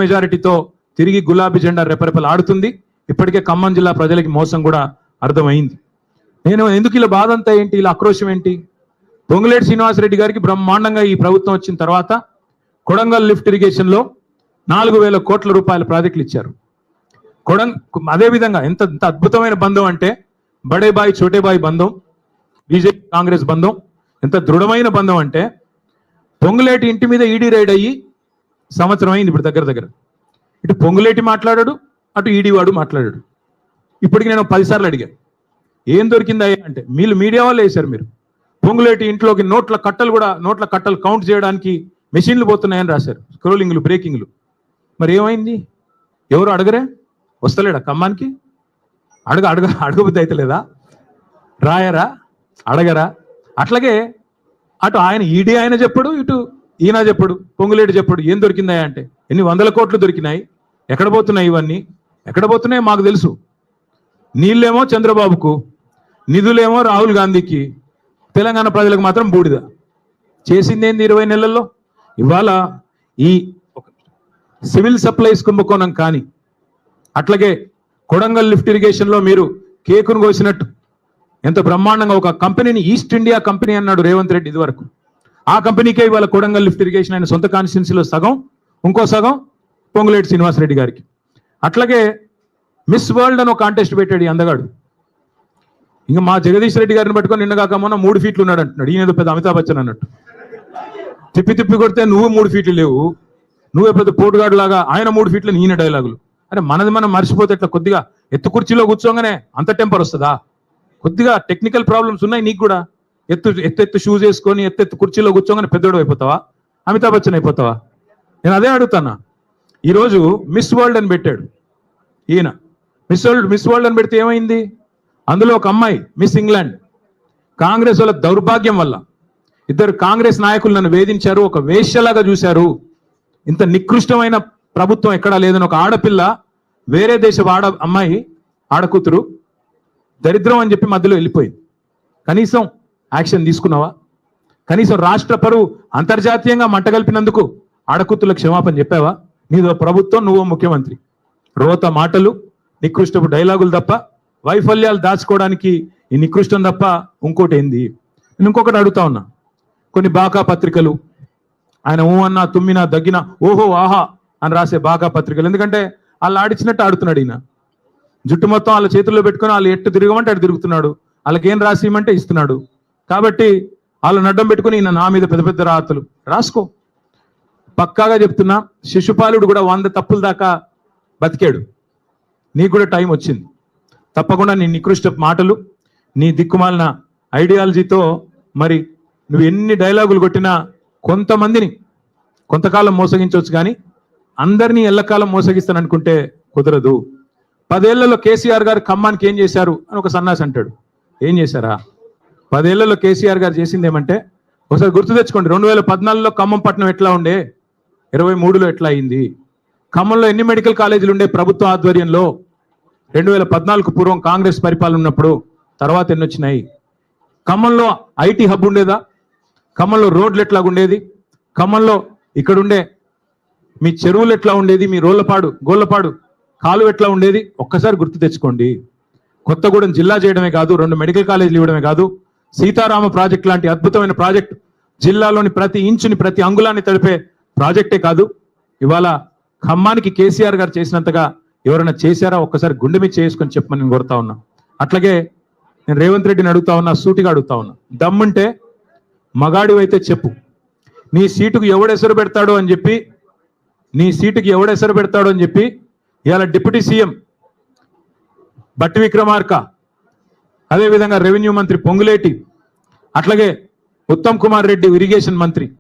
మెజారిటీతో తిరిగి గులాబీ జెండా రెపరెపలాడుతుంది. ఇప్పటికే ఖమ్మం జిల్లా ప్రజలకి మోసం కూడా అర్థమైంది. నేను ఎందుకు ఇలా బాధ అంతా ఏంటి, ఇలా ఆక్రోశం ఏంటి? పొంగులేటి శ్రీనివాసరెడ్డి గారికి బ్రహ్మాండంగా ఈ ప్రభుత్వం వచ్చిన తర్వాత కొడంగల్ లిఫ్ట్ ఇరిగేషన్ లో 4,000 కోట్ల రూపాయల ప్రాజెక్టులు ఇచ్చారు. అదేవిధంగా ఎంత అద్భుతమైన బంధం అంటే బడే బాయ్ చోటే బాయ్ బంధం, బీజేపీ కాంగ్రెస్ బంధం ఎంత దృఢమైన బంధం అంటే పొంగులేటి ఇంటి మీద ఈడీ రైడ్ అయ్యి సంవత్సరం అయింది ఇప్పుడు దగ్గర. ఇటు పొంగులేటి మాట్లాడాడు, అటు ఈడీ వాడు మాట్లాడాడు. ఇప్పటికి నేను 10 సార్లు అడిగాను ఏం దొరికిందా అంటే, మీరు మీడియా వాళ్ళు వేశారు. మీరు పొంగులేటి ఇంట్లోకి నోట్ల కట్టలు కౌంట్ చేయడానికి మెషిన్లు పోతున్నాయని రాశారు, స్క్రోలింగ్లు బ్రేకింగ్లు. మరి ఏమైంది? ఎవరు అడగరే? వస్తలేడా ఖమ్మానికి? అడగబుద్ధి అయితే లేదా? రాయరా? అడగరా? అట్లాగే అటు ఆయన ఈడీ ఆయన చెప్పడు, ఇటు ఈయన చెప్పడు, పొంగులేటి చెప్పడు. ఏం దొరికిందా అంటే ఎన్ని 100 కోట్లు దొరికినాయి. ఎక్కడ పోతున్నాయి ఇవన్నీ? ఎక్కడ పోతున్నాయి మాకు తెలుసు. నీళ్ళేమో చంద్రబాబుకు, నిధులేమో రాహుల్ గాంధీకి, తెలంగాణ ప్రజలకు మాత్రం బూడిద. చేసిందేంది 20 నెలల్లో? ఇవాళ ఈ సివిల్ సప్లైస్ కుంభకోణం కానీ, అట్లాగే కొడంగల్ లిఫ్ట్ ఇరిగేషన్ లో మీరు కేకును కోసినట్టు ఎంత బ్రహ్మాండంగా ఒక కంపెనీని ఈస్ట్ ఇండియా కంపెనీ అన్నాడు రేవంత్ రెడ్డి ఇదివరకు. ఆ కంపెనీకే ఇవాళ కొడంగల్ లిఫ్ట్ ఇరిగేషన్ ఆయన సొంత కాన్స్టిట్యున్సీలో సగం, ఇంకో సగం పొంగులేటి శ్రీనివాసరెడ్డి గారికి. అట్లాగే మిస్ వరల్డ్ అని ఒక కాంటెస్ట్ పెట్టాడు ఈ అందగాడు. ఇంకా మా జగదీష్ రెడ్డి గారిని పట్టుకొని నిన్నగాక మొన్న 3 ఫీట్లు ఉన్నాడు అంటున్నాడు. ఈయన పెద్ద అమితాబ్ బచ్చన్ అన్నట్టు. తిప్పి కొడితే నువ్వు 3 ఫీట్లు లేవు, నువ్వే పెద్ద పోటుగాడు లాగా ఆయన 3 ఫీట్లు, ఈయన డైలాగులు. అరే మనది మనం మర్చిపోతే ఇట్లా కొద్దిగా ఎత్తు కుర్చీలో కూర్చోగానే అంత టెంపర్ వస్తుందా? కొద్దిగా టెక్నికల్ ప్రాబ్లమ్స్ ఉన్నాయి నీకు కూడా. ఎత్తు షూస్ వేసుకొని ఎత్తు కుర్చీలో కూర్చోగానే పెద్దోడు అయిపోతావా? అమితాబ్ బచ్చన్ అయిపోతావా? నేను అదే అడుగుతానా. ఈరోజు మిస్ వరల్డ్ అని పెట్టాడు ఈయన. మిస్ వరల్డ్ అని పెడితే ఏమైంది? అందులో ఒక అమ్మాయి మిస్ ఇంగ్లాండ్. కాంగ్రెస్ వాళ్ళ దౌర్భాగ్యం వల్ల 2 కాంగ్రెస్ నాయకులు నన్ను వేధించారు, ఒక వేశ్యలాగా చూశారు. ఇంత నికృష్టమైన ప్రభుత్వం ఎక్కడా లేదని ఒక ఆడపిల్ల, వేరే దేశపు అమ్మాయి ఆడకూతురు దరిద్రం అని చెప్పి మధ్యలో వెళ్ళిపోయింది. కనీసం యాక్షన్ తీసుకున్నావా? కనీసం రాష్ట్ర పరువు అంతర్జాతీయంగా మంటగలిపినందుకు ఆడకూతులకు క్షమాపణ చెప్పావా? నీదో ప్రభుత్వం, నువ్వో ముఖ్యమంత్రి. రోత మాటలు, నికృష్టపు డైలాగులు తప్ప, వైఫల్యాలు దాచుకోవడానికి ఈ నికృష్టం తప్ప ఇంకోటి ఏంది? నేను ఇంకొకటి అడుగుతా ఉన్నా. కొన్ని బాకా పత్రికలు ఆయన ఊ అన్నా తుమ్మినా దగ్గినా ఓహో ఆహా అని రాసే బాకా పత్రికలు, ఎందుకంటే వాళ్ళు ఆడిచ్చినట్టు ఆడుతున్నాడు ఈయన. జుట్టు మొత్తం వాళ్ళ చేతుల్లో పెట్టుకుని వాళ్ళు ఎట్టు తిరగమంటే అటు తిరుగుతున్నాడు, వాళ్ళకి ఏం రాసి ఇవ్వమంటే ఇస్తున్నాడు. కాబట్టి వాళ్ళు నడ్డం పెట్టుకుని ఈయన నా మీద పెద్ద పెద్ద రాతలు రాసుకో. పక్కాగా చెప్తున్నా, శిశుపాలుడు కూడా 100 తప్పుల దాకా బతికాడు. నీకు కూడా టైం వచ్చింది. తప్పకుండా నీ నికృష్ట మాటలు, నీ దిక్కుమాలిన ఐడియాలజీతో మరి నువ్వు ఎన్ని డైలాగులు కొట్టినా కొంతమందిని కొంతకాలం మోసగించవచ్చు, కానీ అందరినీ ఎల్లకాలం మోసగిస్తాననుకుంటే కుదరదు. 10 ఏళ్లలో కేసీఆర్ గారు ఖమ్మానికి ఏం చేశారు అని ఒక సన్నాసి అంటాడు. ఏం చేశారా? 10 ఏళ్లలో కేసీఆర్ గారు చేసింది ఏమంటే, ఒకసారి గుర్తు తెచ్చుకోండి. 2014లో ఖమ్మం పట్టణం ఎట్లా ఉండే, 23లో ఎట్లా అయింది? ఖమ్మంలో ఎన్ని మెడికల్ కాలేజీలు ఉండే ప్రభుత్వ ఆధ్వర్యంలో 2014కు పూర్వం కాంగ్రెస్ పరిపాలన ఉన్నప్పుడు? తర్వాత ఎన్ని వచ్చినాయి? ఖమ్మంలో ఐటీ హబ్ ఉండేదా? ఖమ్మంలో రోడ్లు ఎట్లా ఉండేది? ఖమ్మంలో ఇక్కడుండే మీ చెరువులు ఎట్లా ఉండేది? మీ గోళ్లపాడు కాలు ఎట్లా ఉండేది? ఒక్కసారి గుర్తు తెచ్చుకోండి. కొత్తగూడెం జిల్లా చేయడమే కాదు, 2 మెడికల్ కాలేజీలు ఇవ్వడమే కాదు, సీతారామ ప్రాజెక్ట్ లాంటి అద్భుతమైన ప్రాజెక్ట్, జిల్లాలోని ప్రతి ఇంచుని ప్రతి అంగుళాన్ని తడిపే ప్రాజెక్టే కాదు, ఇవాళ ఖమ్మానికి కేసీఆర్ గారు చేసినంతగా ఎవరైనా చేశారా? ఒక్కసారి గుండె మీద చేసుకొని చెప్పమని నేను కోరుతా ఉన్నా. అట్లాగే నేను రేవంత్ రెడ్డిని అడుగుతా ఉన్నా, సూటిగా అడుగుతా ఉన్నా. దమ్ముంటే మగాడివైతే చెప్పు, నీ సీటుకు ఎవడెసరు పెడతాడో అని చెప్పి ఇవాళ డిప్యూటీ సీఎం బట్టి విక్రమార్క, అదేవిధంగా రెవెన్యూ మంత్రి పొంగులేటి, అట్లాగే ఉత్తమ్ కుమార్ రెడ్డి ఇరిగేషన్ మంత్రి,